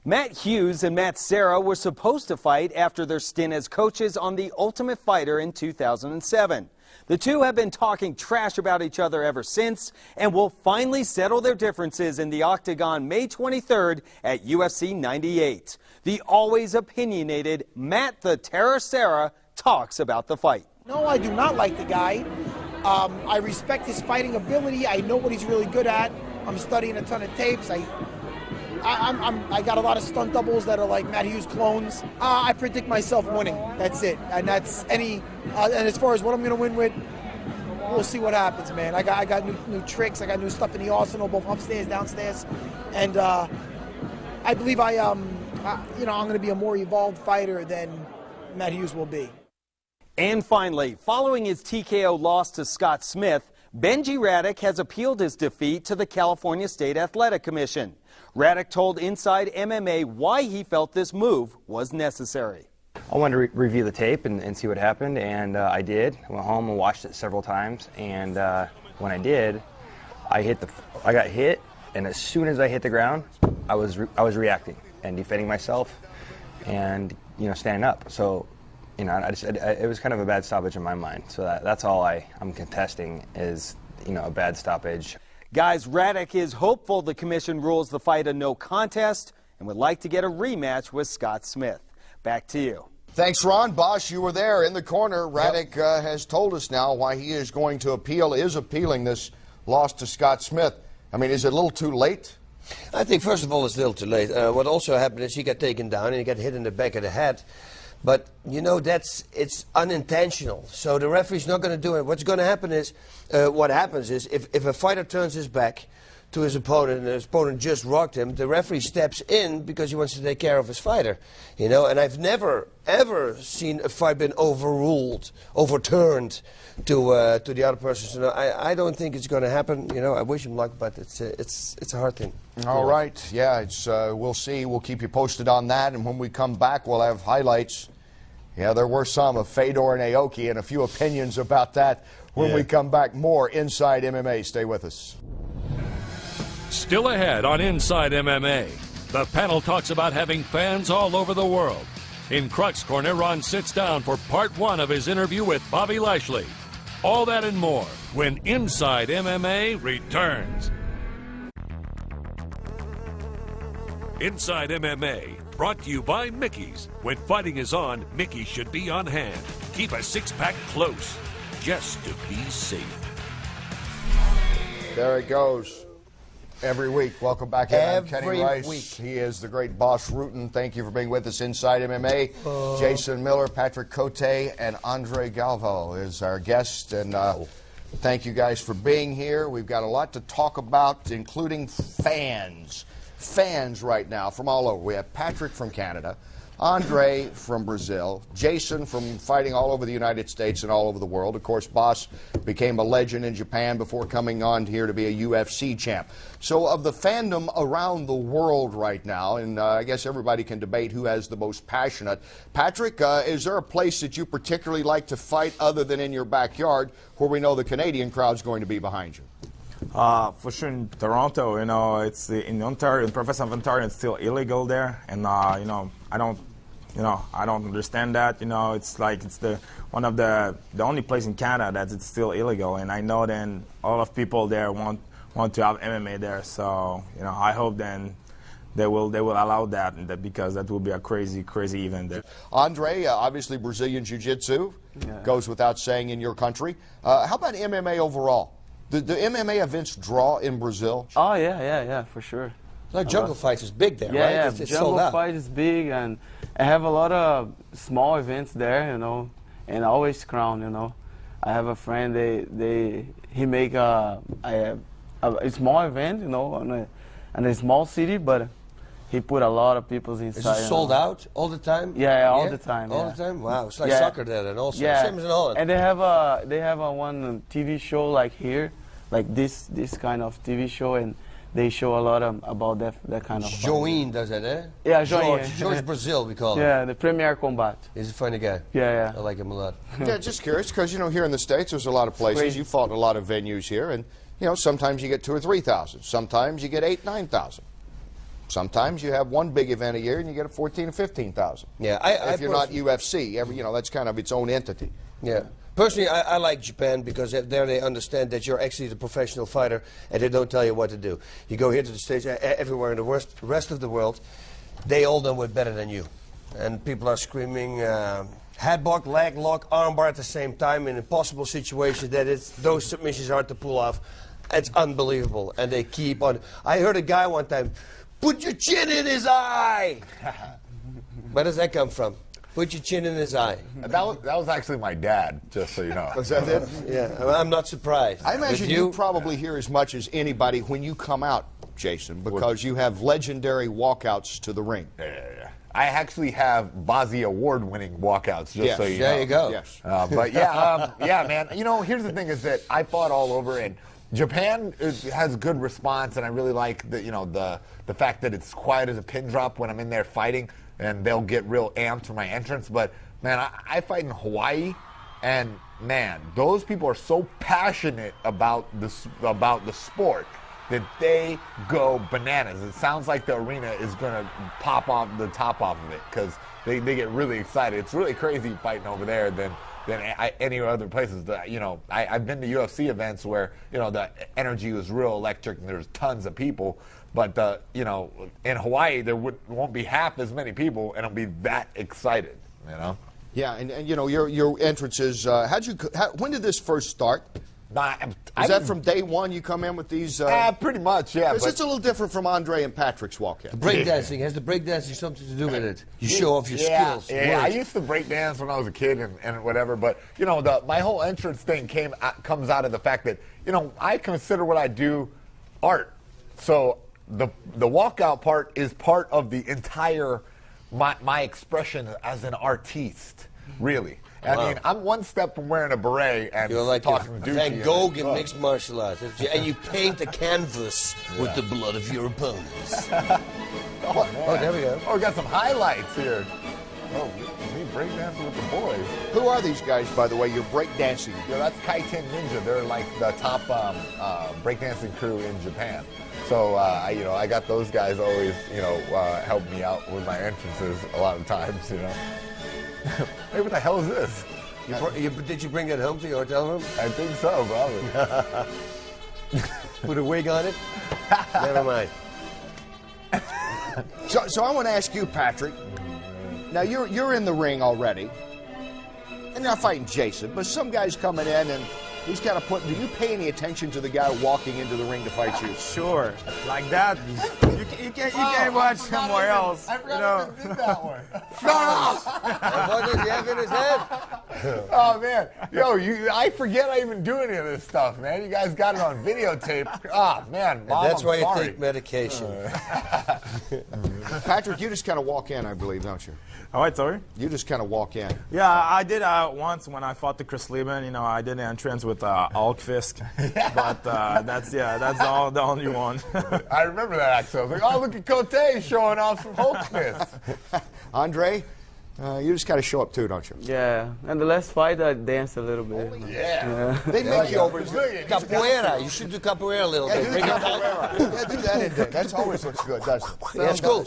Matt Hughes and Matt Serra were supposed to fight after their stint as coaches on The Ultimate Fighter in 2007. The two have been talking trash about each other ever since and will finally settle their differences in the Octagon May 23rd at UFC 98. The always opinionated Matt the Terror Serra talks about the fight. No, I do not like the guy. I respect his fighting ability. I know what he's really good at. I'm studying a ton of tapes. I got a lot of stunt doubles that are like Matt Hughes clones. I predict myself winning. That's it. And that's any. And as far as what I'm going to win with, we'll see what happens, man. I got new tricks. I got new stuff in the arsenal, both upstairs, downstairs, and I believe I'm going to be a more evolved fighter than Matt Hughes will be. And finally, following his TKO loss to Scott Smith, Benji Radek has appealed his defeat to the California State Athletic Commission. Radek told Inside MMA why he felt this move was necessary. I wanted to review the tape and see what happened, and I did. I went home and watched it several times, and when I did, I got hit, and as soon as I hit the ground, I was reacting and defending myself, and standing up. So, it was kind of a bad stoppage in my mind. So that's all I'm contesting is a bad stoppage. Guys, Radek is hopeful the commission rules the fight a no contest and would like to get a rematch with Scott Smith. Back to you. Thanks, Ron. Boss, you were there in the corner. Radek has told us now why he is going to appealing this loss to Scott Smith. I mean, is it a little too late? I think, first of all, it's still too late. What also happened is he got taken down and he got hit in the back of the head. But, it's unintentional. So the referee's not going to do it. What's going to happen is, what happens is, if a fighter turns his back to his opponent and his opponent just rocked him, the referee steps in because he wants to take care of his fighter. And I've never, ever seen a fight been overturned to the other person. So I don't think it's going to happen. I wish him luck, but it's a hard thing. All right. Yeah, we'll see. We'll keep you posted on that. And when we come back, we'll have highlights. Yeah, there were some of Fedor and Aoki and a few opinions about that when we come back. More Inside MMA. Stay with us. Still ahead on Inside MMA, the panel talks about having fans all over the world. In Crux Corner, Ron sits down for part one of his interview with Bobby Lashley. All that and more when Inside MMA returns. Inside MMA, brought to you by Mickey's. When fighting is on, Mickey should be on hand. Keep a six-pack close, just to be safe. There it goes. Every week. Welcome back. I'm Kenny Rice. Week. He is the great Boss Rutan. Thank you for being with us Inside MMA. Jason Miller, Patrick Cote, and Andre Galvao is our guest. And thank you guys for being here. We've got a lot to talk about, including fans. Fans right now from all over. We have Patrick from Canada, Andre from Brazil, Jason from fighting all over the United States and all over the world. Of course, Boss became a legend in Japan before coming on here to be a UFC champ. So of the fandom around the world right now, and I guess everybody can debate who has the most passionate. Patrick, is there a place that you particularly like to fight other than in your backyard where we know the Canadian crowd's going to be behind you? For sure in Toronto, it's in Ontario, in province of Ontario, it's still illegal there, and I don't understand that. It's like it's the only place in Canada that it's still illegal, and I know then a lot of people there want to have MMA there. So I hope then they will allow that because that will be a crazy event there. Andre, obviously Brazilian Jiu-Jitsu goes without saying in your country. How about MMA overall? The MMA events draw in Brazil? Oh, yeah, for sure. Like Jungle Fight is big there, right? Yeah, it's Jungle Fight is big, and I have a lot of small events there, and always crown, you know. I have a friend, he make a small event, you know, in a small city, but he put a lot of people inside. Is it sold out all the time? Yeah, all the time. All the time? Wow, it's like soccer there then also. Yeah. Same as in Holland. And they have a one TV show like here, like this kind of TV show, and they show a lot about that kind of. Join does that, eh? Yeah, Join. George Brazil, we call him. Yeah, the Premier Combat. He's a funny guy. Yeah. I like him a lot. Yeah, just curious, because, you know, here in the States, there's a lot of places. You fought in a lot of venues here, and, you know, sometimes you get 2,000 or 3,000. Sometimes you get 8,000, 9,000. Sometimes you have one big event a year and you get a 14,000 or 15,000. Yeah, if you're not UFC, you know, that's kind of its own entity. Yeah. Personally, I like Japan because there they understand that you're actually the professional fighter and they don't tell you what to do. You go here to the States, everywhere in the rest of the world, they all know it better than you. And people are screaming headlock, leg lock, armbar at the same time in impossible situations that those submissions are hard to pull off. It's unbelievable. And they keep on. I heard a guy one time, put your chin in his eye. Where does that come from? Put your chin in his eye. That was actually my dad, just so you know. Was that it? Yeah, I'm not surprised. I imagine you probably hear as much as anybody when you come out, Jason, because you have legendary walkouts to the ring. Yeah. I actually have Bozzy award-winning walkouts, just so you know. There you go. Yes. But yeah, man. You know, here's the thing: is that I fought all over, and Japan has good response, and I really like the fact that it's quiet as a pin drop when I'm in there fighting, and they'll get real amped for my entrance. But man, I fight in Hawaii, and man, those people are so passionate about the sport that they go bananas. It sounds like the arena is going to pop off the top off of it because they get really excited. It's really crazy fighting over there than any other places. I've been to UFC events where, the energy was real electric and there's tons of people. But, in Hawaii, there won't be half as many people and it'll be that excited, Yeah, and your entrances, when did this first start? Is that from day one you come in with these? Pretty much, yeah. Because it's a little different from Andre and Patrick's walkout. Breakdancing. Has the breakdancing something to do with it? You show off your skills. Yeah, I used to breakdance when I was a kid and whatever, but, my whole entrance thing comes out of the fact that, I consider what I do art. So the walkout part is part of the entire, my expression as an artiste, really. Wow. I mean, I'm one step from wearing a beret and you're like talking douchey. Van Gogh in mixed martial arts. And you paint a canvas with the blood of your opponents. Oh, there we go. Oh, we got some highlights here. Oh, me breakdancing with the boys. Who are these guys, by the way? You're breakdancing. Yeah, that's Kaiten Ninja. They're like the top breakdancing crew in Japan. So, I got those guys always, help me out with my entrances a lot of times, Hey, what the hell is this? Did you bring that home to your hotel room? I think so, probably. Put a wig on it? Never mind. So I want to ask you, Patrick. Now you're in the ring already, and you're not fighting Jason, but some guy's coming in and he's kind of putting. Do you pay any attention to the guy walking into the ring to fight you? Sure, like that. You can't watch somewhere else. I forgot I did that one. What does he have in his head? Oh man, I forget I even do any of this stuff, man. You guys got it on videotape. Oh man, Mom, that's why you take medication. Patrick, you just kind of walk in, I believe, don't you? Oh, wait, sorry? You just kind of walk in. Yeah, I did once when I fought the Chris Lieben. I did an entrance with Hulk Fisk, but that's the only one. I remember that actually. I was like, oh, look at Cote showing off some Hulk Fisk. Andre, you just kind of show up too, don't you? Yeah, and the last fight I danced a little bit. Yeah. They make you over. Capoeira. You should do capoeira a little bit. Bring capoeira. Yeah, do that in there. That always looks good, doesn't it? That's cool.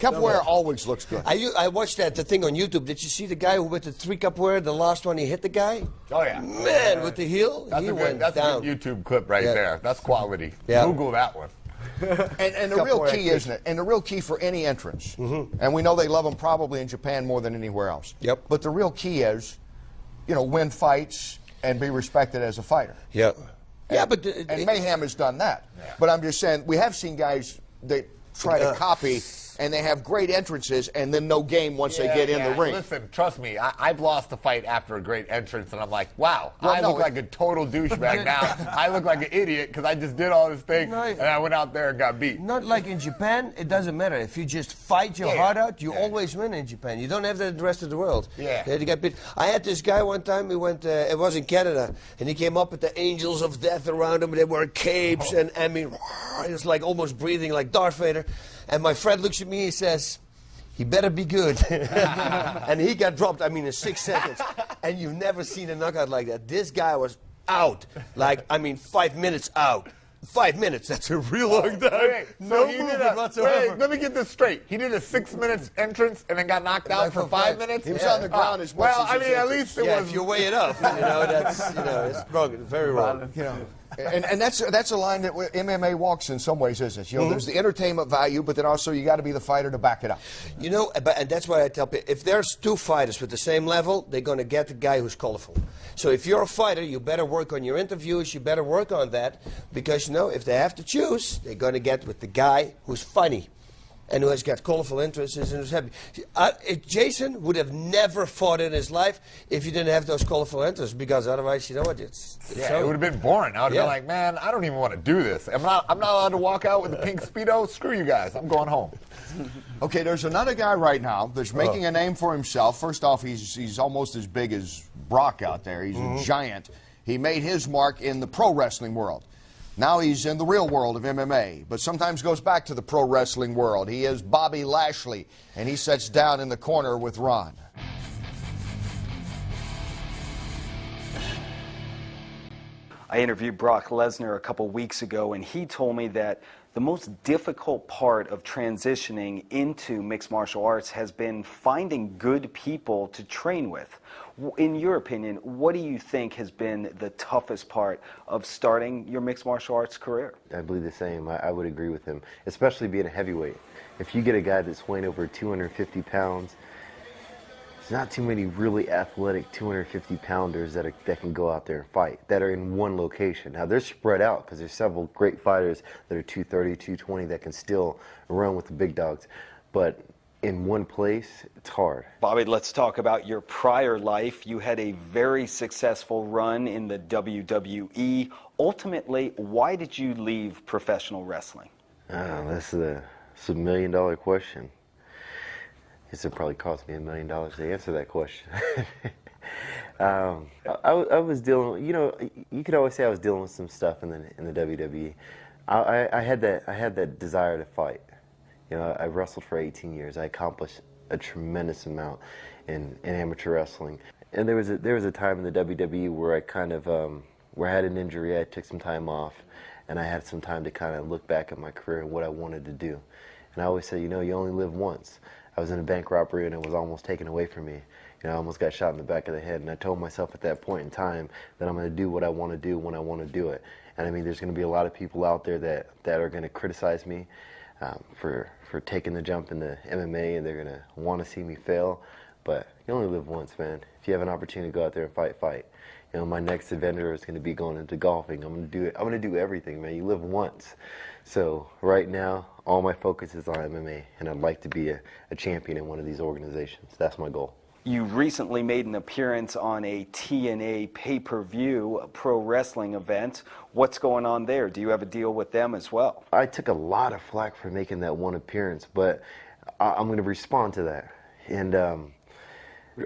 Capoeira always looks good. I watched the thing on YouTube. Did you see the guy who with the 3 capoeira, the last one he hit the guy? Oh, yeah. Man, with the heel, that's he went down. That's a good YouTube clip right there. That's quality. Yeah. Google that one. And the real key, isn't it? And the real key for any entrance, and we know they love them probably in Japan more than anywhere else. Yep. But the real key is, win fights and be respected as a fighter. Yeah. And Mayhem has done that. Yeah. But I'm just saying, we have seen guys that try to copy and they have great entrances and then no game once they get in the ring. Listen, trust me, I've lost a fight after a great entrance, and I'm like, wow, Well, I look like a total douchebag now. I look like an idiot because I just did all this thing, and I went out there and got beat. Not like in Japan, it doesn't matter. If you just fight your heart out, you always win in Japan. You don't have that in the rest of the world. Yeah. You get beat. I had this guy one time, he went, it was in Canada, and he came up with the angels of death around him. They were capes, and I mean, it was like almost breathing like Darth Vader. And my friend looks at me, he says, he better be good. And he got dropped, I mean, in 6 seconds. And you've never seen a knockout like that. This guy was out. Like, I mean, 5 minutes out. 5 minutes, that's a real long time. Wait, No movement whatsoever. Wait, let me get this straight. He did a 6 minutes entrance and then got knocked out for 5 minutes? He was on the ground as much Well, as I his mean, at entrance. least it was... If you weigh it up, that's, it's wrong, very wrong. And that's a line that MMA walks in some ways, isn't it? You know, there's the entertainment value, but then also you got to be the fighter to back it up. You know, and that's why I tell people, if there's two fighters with the same level, they're going to get the guy who's colorful. So if you're a fighter, you better work on your interviews, you better work on that, because, you know, if they have to choose, they're going to get with the guy who's funny and who has got colorful interests and who's happy. Jason would have never fought in his life if he didn't have those colorful interests, because otherwise, you know what, it's it would have been boring. I would have been like, man, I don't even want to do this. I'm not allowed to walk out with a pink Speedo. Screw you guys. I'm going home. Okay, there's another guy right now that's making a name for himself. First off, he's almost as big as Brock out there. He's a giant. He made his mark in the pro wrestling world. Now he's in the real world of MMA, but sometimes goes back to the pro wrestling world. He is Bobby Lashley, and he sits down in the corner with Ron. I interviewed Brock Lesnar a couple weeks ago, and he told me that the most difficult part of transitioning into mixed martial arts has been finding good people to train with. In your opinion, what do you think has been the toughest part of starting your mixed martial arts career? I believe the same. I would agree with him, especially being a heavyweight. If you get a guy that's weighing over 250 pounds, there's not too many really athletic 250-pounders that can go out there and fight, that are in one location. Now, they're spread out because there's several great fighters that are 230, 220 that can still run with the big dogs. But in one place, it's hard. Bobby, let's talk about your prior life. You had a very successful run in the WWE. Ultimately, why did you leave professional wrestling? That's a million-dollar question. It would probably cost me $1 million to answer that question. I was dealing, you know, you could always say I was dealing with some stuff in the WWE. I had that desire to fight. You know, I wrestled for 18 years. I accomplished a tremendous amount in amateur wrestling. And there was a time in the WWE where I kind of where I had an injury. I took some time off, and I had some time to kind of look back at my career and what I wanted to do. And I always say, you know, you only live once. I was in a bank robbery and it was almost taken away from me. You know, I almost got shot in the back of the head, and I told myself at that point in time that I'm going to do what I want to do when I want to do it. And I mean, there's going to be a lot of people out there that are going to criticize me for taking the jump into MMA, and they're going to want to see me fail. But you only live once, man. If you have an opportunity to go out there and fight. You know, my next adventure is going to be going into golfing. I'm going to do it. I'm going to do everything, man. You live once. So right now, all my focus is on MMA, and I'd like to be a champion in one of these organizations. That's my goal. You recently made an appearance on a TNA pay-per-view pro wrestling event. What's going on there? Do you have a deal with them as well? I took a lot of flack for making that one appearance, but I'm going to respond to that. And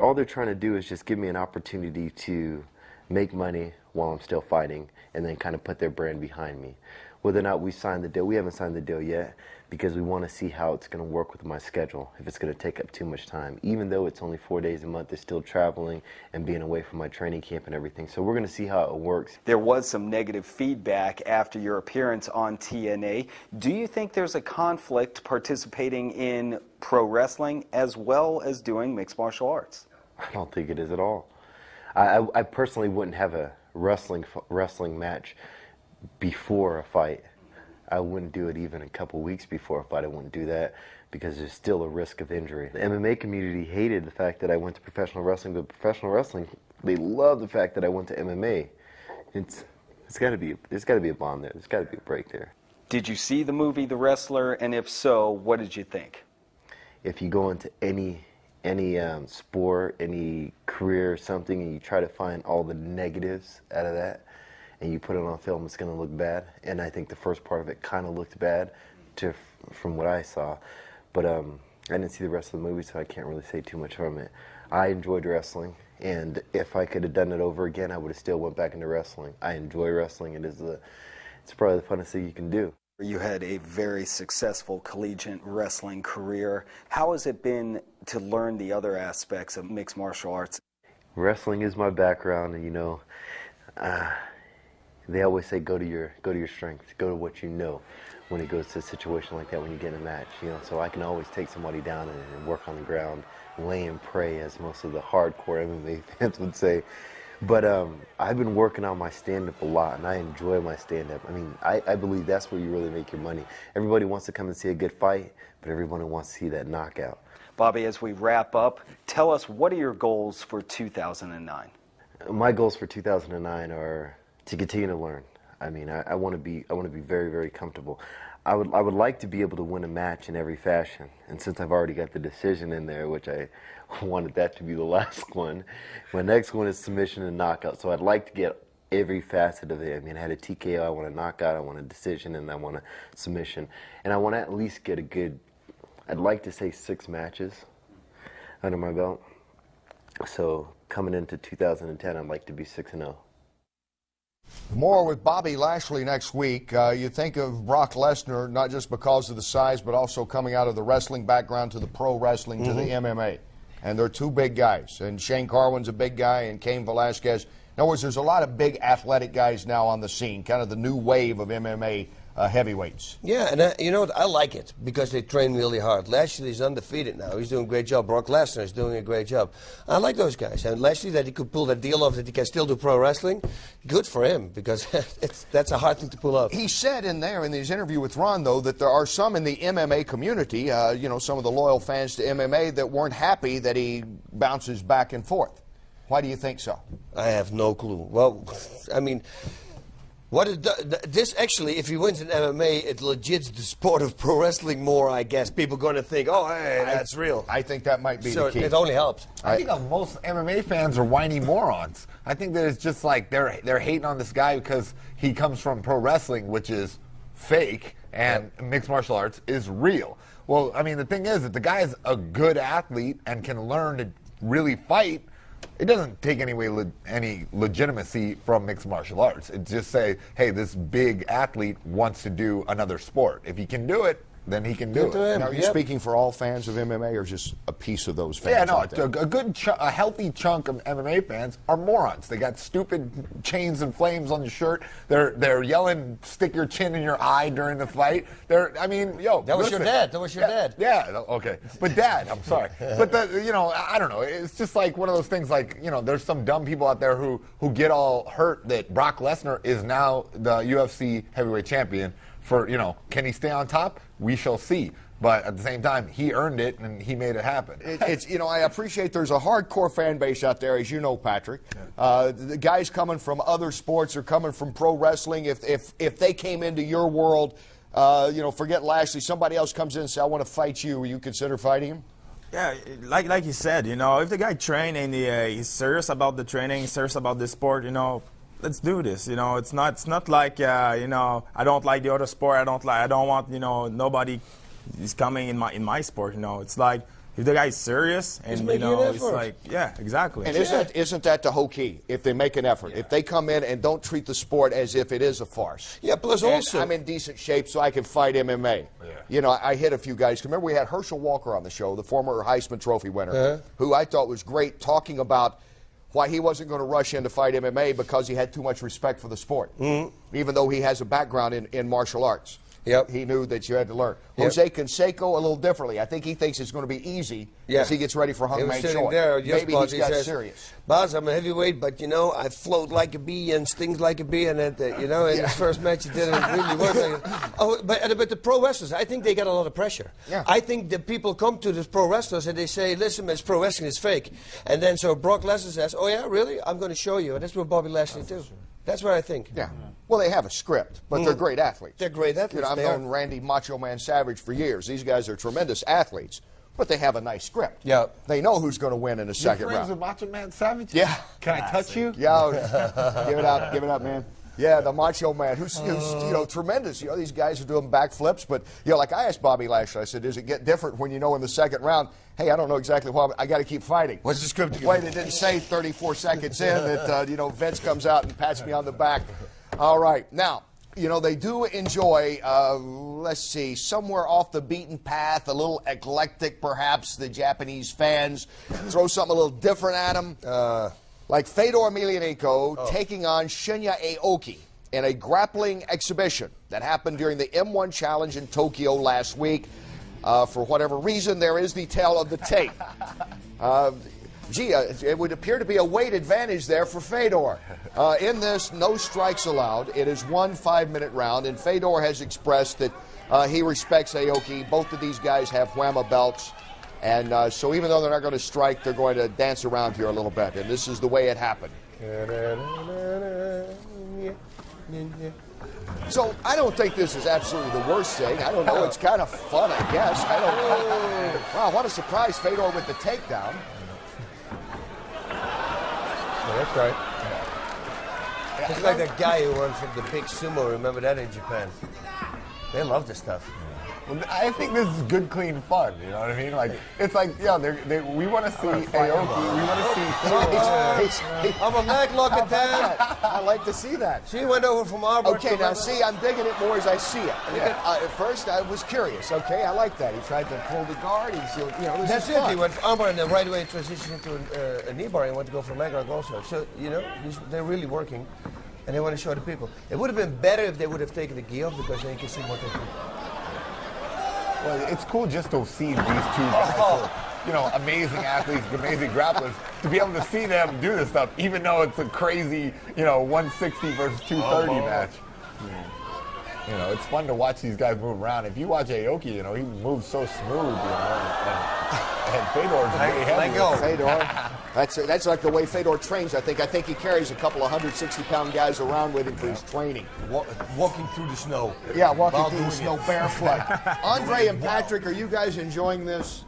all they're trying to do is just give me an opportunity to make money while I'm still fighting, and then kind of put their brand behind me. Whether or not we sign the deal, we haven't signed the deal yet, because we want to see how it's going to work with my schedule, if it's going to take up too much time. Even though it's only 4 days a month, they're still traveling and being away from my training camp and everything. So we're going to see how it works. There was some negative feedback after your appearance on TNA. Do you think there's a conflict participating in pro wrestling as well as doing mixed martial arts? I don't think it is at all. I personally wouldn't have a wrestling match before a fight. I wouldn't do it even a couple weeks before a fight. I wouldn't do that because there's still a risk of injury. The MMA community hated the fact that I went to professional wrestling, but professional wrestling, they love the fact that I went to MMA. There's got to be a bond there. There's got to be a break there. Did you see the movie The Wrestler, and if so, what did you think? if you go into any sport, any career or something, and you try to find all the negatives out of that, and you put it on film, it's going to look bad. And I think the first part of it kind of looked bad from what I saw. But I didn't see the rest of the movie, so I can't really say too much from it. I enjoyed wrestling, and if I could have done it over again, I would have still went back into wrestling. I enjoy wrestling. It's probably the funnest thing you can do. You had a very successful collegiate wrestling career. How has it been to learn the other aspects of mixed martial arts? Wrestling is my background, and you know, they always say go to your strengths, go to what you know when it goes to a situation like that when you get in a match. You know, so I can always take somebody down and work on the ground, lay and pray, as most of the hardcore MMA fans would say. But I've been working on my stand-up a lot, and I enjoy my stand-up. I mean, I believe that's where you really make your money. Everybody wants to come and see a good fight, but everybody wants to see that knockout. Bobby, as we wrap up, tell us, what are your goals for 2009? My goals for 2009 are to continue to learn. I mean, I want to be very, very comfortable. I would like to be able to win a match in every fashion, and since I've already got the decision in there, which I wanted that to be the last one, my next one is submission and knockout. So I'd like to get every facet of it. I mean, I had a TKO, I want a knockout, I want a decision, and I want a submission, and I want to at least get a good, I'd like to say 6 matches under my belt. So coming into 2010, I'd like to be 6-0. More with Bobby Lashley next week. You think of Brock Lesnar, not just because of the size, but also coming out of the wrestling background to the pro wrestling to the MMA. And they're 2 big guys. And Shane Carwin's a big guy, and Cain Velasquez. In other words, there's a lot of big athletic guys now on the scene, kind of the new wave of MMA heavyweights. Yeah, and you know what? I like it because they train really hard. Lashley's undefeated now. He's doing a great job. Brock Lesnar is doing a great job. I like those guys. And Lashley, that he could pull that deal off, that he can still do pro wrestling, good for him, because that's a hard thing to pull off. He said in his interview with Ron, though, that there are some in the MMA community, you know, some of the loyal fans to MMA that weren't happy that he bounces back and forth. Why do you think so? I have no clue. Well, I mean, this actually, if he wins in MMA, it legits the sport of pro wrestling more, I guess. People are going to think, oh, hey, that's real. I think that might be the key. It only helps. I think most MMA fans are whiny morons. I think that it's just like they're hating on this guy because he comes from pro wrestling, which is fake, and mixed martial arts is real. Well, I mean, the thing is that the guy is a good athlete and can learn to really fight. It doesn't take any legitimacy from mixed martial arts. It just say, hey, this big athlete wants to do another sport. If he can do it, then he can do it. Now, are you speaking for all fans of MMA or just a piece of those fans? Yeah, no, a healthy chunk of MMA fans are morons. They got stupid chains and flames on the shirt. They're yelling, stick your chin in your eye during the fight. I mean, yo. That was your dad. That was your dad. Yeah, okay. But Dad, I'm sorry. But, you know, I don't know. It's just like one of those things like, you know, there's some dumb people out there who get all hurt that Brock Lesnar is now the UFC heavyweight champion. For, you know, can he stay on top? We shall see. But at the same time, he earned it and he made it happen. It's you know, I appreciate there's a hardcore fan base out there, as you know, Patrick. The guys coming from other sports or coming from pro wrestling, if they came into your world, you know, forget Lashley, somebody else comes in and says, I want to fight you, will you consider fighting him? Yeah, like you said, you know, if the guy trained and he's serious about the training, serious about the sport, you know, let's do this. You know, it's not like you know, I don't like the other sport. I don't want, you know, nobody is coming in my sport. You know, it's like if the guy's serious and you know, it's like, yeah, exactly. And isn't that the whole key? If they make an effort, if they come in and don't treat the sport as if it is a farce. Yeah, plus also I'm in decent shape so I can fight MMA. Yeah. You know, I hit a few guys. Remember, we had Herschel Walker on the show, the former Heisman Trophy winner, who I thought was great, talking about why he wasn't going to rush in to fight MMA because he had too much respect for the sport, even though he has a background in martial arts. Yep. He knew that you had to learn. Jose Canseco, a little differently. I think he thinks it's going to be easy as he gets ready for Hungman Choi. Maybe he's got serious. Boz, I'm a heavyweight, but, you know, I float like a bee and stings like a bee. And, you know, in his first match, he didn't really work. But the pro wrestlers, I think they got a lot of pressure. Yeah. I think the people come to the pro wrestlers and they say, listen, it's pro wrestling, it's fake. And then so Brock Lesnar says, oh, yeah, really? I'm going to show you. And that's what Bobby Lashley do. That's what I think. Yeah. Well, they have a script, but they're great athletes. They're great athletes. You know, I've known Randy Macho Man Savage for years. These guys are tremendous athletes. but they have a nice script. Yeah. They know who's going to win in the second friends round. with Macho Man Savage? Yeah. Can I touch you? Yeah. Give it up, man. Yeah, the Macho Man, who's tremendous. These guys are doing backflips, but like I asked Bobby Lashley, I said, does it get different when in the second round? Hey, I don't know exactly why, but I got to keep fighting. What's the script? Wait, it didn't say 34 seconds in that Vince comes out and pats me on the back. All right, now. They do enjoy, let's see, somewhere off the beaten path, a little eclectic perhaps, the Japanese fans. Throw something a little different at them. Like Fedor Emelianenko taking on Shinya Aoki in a grappling exhibition that happened during the M1 Challenge in Tokyo last week. For whatever reason, there is the tale of the tape. It would appear to be a weight advantage there for Fedor. In this, no strikes allowed. It is 1 5-minute round, and Fedor has expressed that he respects Aoki. Both of these guys have whamma belts, and so even though they're not going to strike, they're going to dance around here a little bit, and this is the way it happened. So I don't think this is absolutely the worst thing. I don't know. It's kind of fun, I guess. I don't know. Wow, what a surprise, Fedor with the takedown. That's right. It's like that guy who won from the big sumo. Remember that in Japan? They love this stuff. Well, I think this is good, clean fun. You know what I mean? Like it's like, we want to see Aoki. We want to see. I'm a leg lock at that. I like to see that. She went over from Arbor. Okay, now see, I'm digging it more as I see it. At first, I was curious. Okay, I like that. He tried to pull the guard. That's it. He went for Arbor and then right away transitioned into a knee bar and went to go for leg lock also. So they're really working, and they want to show the people. It would have been better if they would have taken the gi off because then you can see what they do. Well, it's cool just to see these two guys, amazing athletes, amazing grapplers, to be able to see them do this stuff, even though it's a crazy, 160 versus 230 match. It's fun to watch these guys move around. If you watch Aoki, he moves so smooth, and Fedor's really heavy. Let go, Fedor. That's like the way Fedor trains. I think he carries a couple of 160-pound guys around with him for his training. Walking through the snow. Yeah, walking through the snow barefoot. Andre and Patrick, are you guys enjoying this?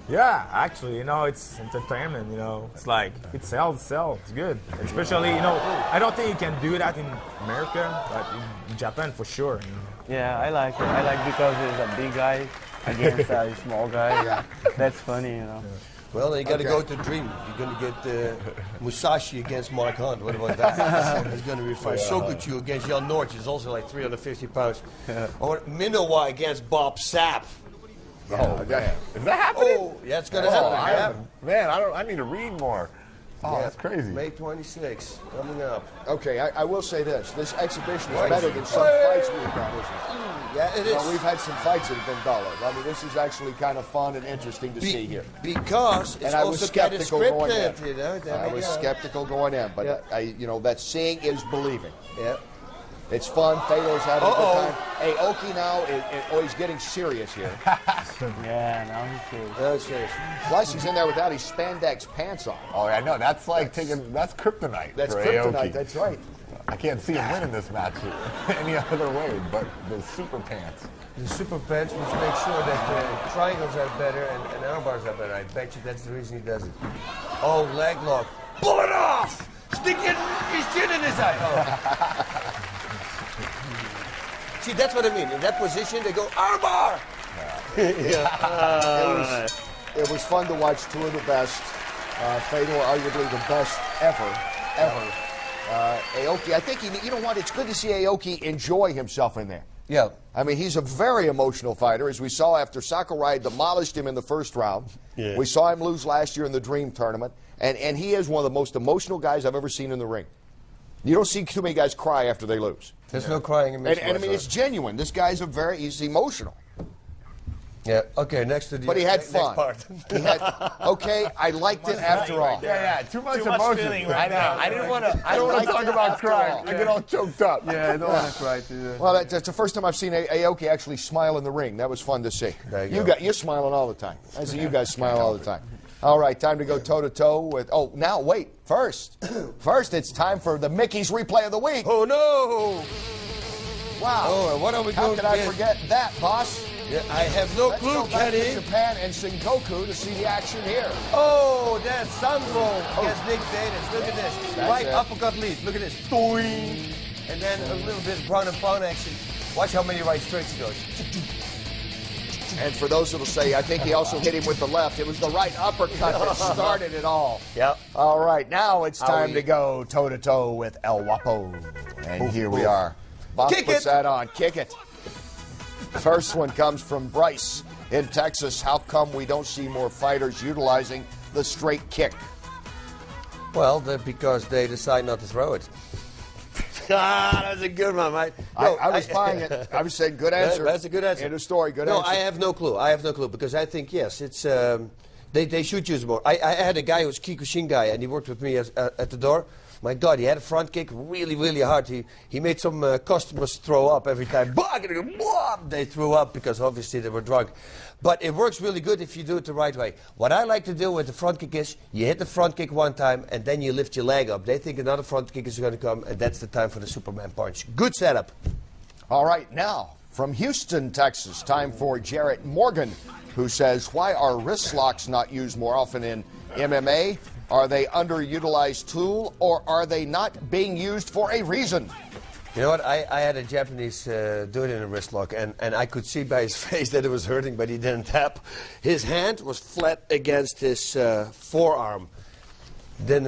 Yeah, actually, it's entertainment. It's like it sells. It's good, especially I don't think you can do that in America, but in Japan for sure. Yeah, I like it. I like because it's a big guy against a small guy. Yeah. That's funny. Well, then you got to go to Dream. You're going to get Musashi against Mark Hunt. What about that? It's going to be fun. Sokuchu against Jan Noort. He's also like 350 pounds. Or Minowa against Bob Sapp. Oh, man. Is that happening? Oh, yeah, it's going to happen. I need to read more. Oh, that's crazy. May 26th, coming up. Okay, I will say this. This exhibition is better than some fights we've done, isn't it? Yeah, it is. Well, we've had some fights that have been duller. I mean, this is actually kind of fun and interesting to see here. Because it's also kind of scripted, I was skeptical going in, but that seeing is believing. Yeah. It's fun. Fedor's having a good time. Aoki now, he's getting serious here. Yeah, now he's serious. That's serious. Plus, he's in there without his spandex pants on. Oh, yeah, no, that's like that's kryptonite. That's for kryptonite, Aoki. that's right. I can't see him winning this match any other way, but the super pants. The super pants, which make sure that triangles are better and arm bars are better. I bet you that's the reason he does it. Oh, leg lock. Pull it off! Stick his chin in his eye. Oh. See, that's what I mean. In that position, they go, armbar! It was fun to watch two of the best. Fedor, arguably the best ever. Aoki, I think, you know what, it's good to see Aoki enjoy himself in there. Yeah. I mean, he's a very emotional fighter, as we saw after Sakurai demolished him in the first round. Yeah. We saw him lose last year in the Dream Tournament, and he is one of the most emotional guys I've ever seen in the ring. You don't see too many guys cry after they lose. There's no crying in mixed and I mean, it's genuine. This guy's he's emotional. Yeah, okay, next to the But he had fun. Part. I liked it after all. Yeah, too much emotion. I know. I don't want to talk about crying. I get all choked up. Yeah, I don't want to cry too. Well, that's the first time I've seen Aoki actually smile in the ring. That was fun to see. You're smiling all the time. I see you guys smile all the time. All right, time to go toe-to-toe with... Oh, now, wait. First, it's time for the Mickey's Replay of the Week. Oh, no! Wow. Oh, what are we How going could to I get? forget that, boss? Yeah, I have no clue, Let's go back Kenny. to Japan and Sengoku to see the action here. Oh, that's Sandro against Nick Davis. Look at this. Right uppercut lead. Look at this. Doing. And then a little bit of ground and pound action. Watch how many right straights he goes. And for those that'll say, I think he also hit him with the left. It was the right uppercut that started it all. Yep. All right, now it's time to go toe-to-toe with El Guapo. And here we are. Boss puts that on. Kick it. First one comes from Bryce in Texas. How come we don't see more fighters utilizing the straight kick? Well, because they decide not to throw it. That's a good one, mate. No, I was buying it. I was saying good answer. That's a good answer. End of story. Good answer. answer. I have no clue. I have no clue because I think, yes, it's they should use more. I had a guy who was Kyokushin guy, and he worked with me at the door. My God, he had a front kick really, really hard. He made some customers throw up every time. They threw up because obviously they were drunk. But it works really good if you do it the right way. What I like to do with the front kick is you hit the front kick one time and then you lift your leg up. They think another front kick is going to come, and that's the time for the Superman punch. Good setup. All right, now from Houston, Texas, time for Jarrett Morgan, who says, why are wrist locks not used more often in MMA? Are they underutilized tool, or are they not being used for a reason? You know what? I had a Japanese do it in a wrist lock, and I could see by his face that it was hurting, but he didn't tap. His hand was flat against his forearm. Then,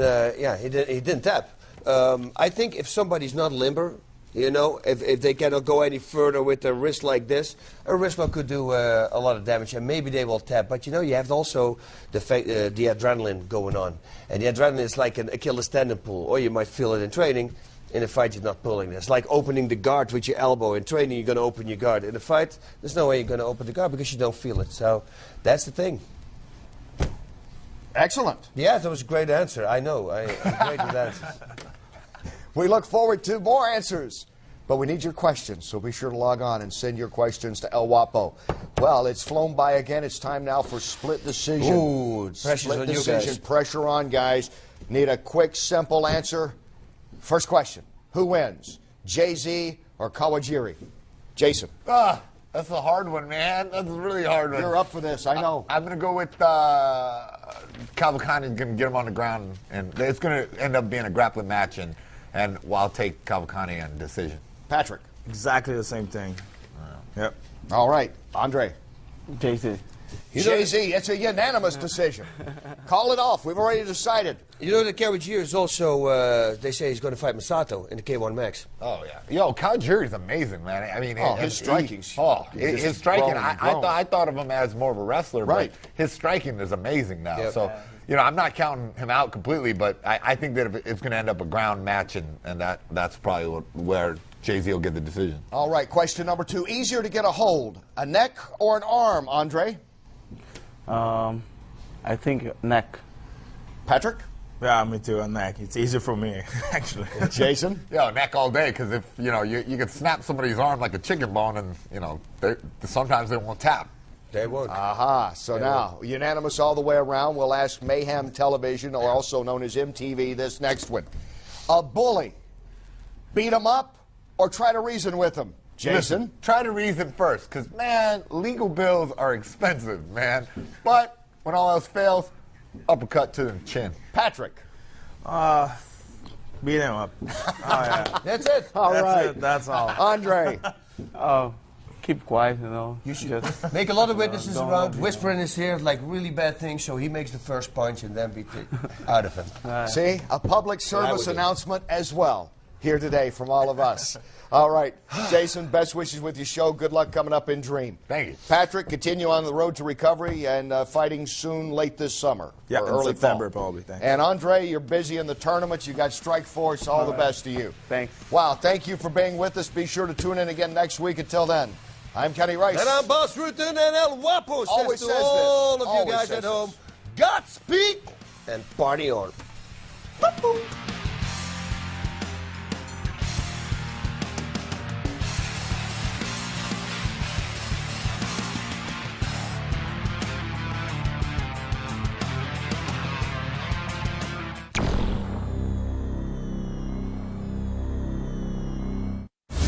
he didn't tap. I think if somebody's not limber, you know, if they cannot go any further with a wrist like this, a wrist lock could do a lot of damage, and maybe they will tap. But, you know, you have also the adrenaline going on. And the adrenaline is like an Achilles tendon pull, or you might feel it in training. In a fight, you're not pulling. It's like opening the guard with your elbow. In training, you're going to open your guard. In a fight, there's no way you're going to open the guard because you don't feel it. So that's the thing. Excellent. Yeah, that was a great answer. I know. Great answer. We look forward to more answers, but we need your questions, so be sure to log on and send your questions to El Guapo. Well, it's flown by again. It's time now for split decision. Ooh, pressure's on you guys. Pressure on, guys. Need a quick, simple answer. First question, who wins, Jay-Z or Kawajiri? Jason. That's a hard one, man. That's a really hard one. You're up for this, I know. I'm going to go with Cavalcante is going to get him on the ground, and it's going to end up being a grappling match, and I'll take Cavalcante on decision. Patrick. Exactly the same thing. Yep. All right, Andre. Jay-Z. Jay-Z, it's a unanimous decision. Call it off. We've already decided. You know that Kawajiri is also, they say he's going to fight Masato in the K1 Max. Oh, yeah. Yo, Kawajiri is amazing, man. I mean, his striking. His striking. I thought of him as more of a wrestler, right. But his striking is amazing now. Yep. So, you know, I'm not counting him out completely, but I think that it's going to end up a ground match, and that's probably where Jay-Z will get the decision. All right, question number 2. Easier to get a hold, a neck or an arm, Andre? I think neck. Patrick? Yeah, me too, a neck. It's easier for me, actually. Jason? Yeah, neck all day, because if, you know, you could snap somebody's arm like a chicken bone, and, you know, sometimes they won't tap. They won't. Aha, so now, unanimous all the way around. We'll ask Mayhem Television, or also known as MTV, this next one. A bully, beat him up, or try to reason with him? Jason? Listen, try to reason first, because, man, legal bills are expensive, man. But when all else fails, uppercut to the chin. Patrick? Beat him up. Oh, yeah. That's it. All right. That's all. Andre? Keep quiet, you know. You should just make a lot of witnesses around, whisper in his ear like really bad things, so he makes the first punch and then beat it out of him. See, a public service announcement as well here today from all of us. All right, Jason, best wishes with your show. Good luck coming up in Dream. Thank you. Patrick, continue on the road to recovery and fighting soon late this summer. Yeah, or in early September fall. probably. Thanks. And Andre, you're busy in the tournament. You got Strikeforce. All the best to you. Thanks. Wow, thank you for being with us. Be sure to tune in again next week. Until then, I'm Kenny Rice. And I'm Boss Rutan, and El Guapo Always says to says all this. of you Always guys says at this. home, Godspeed and party on. Boop, boop.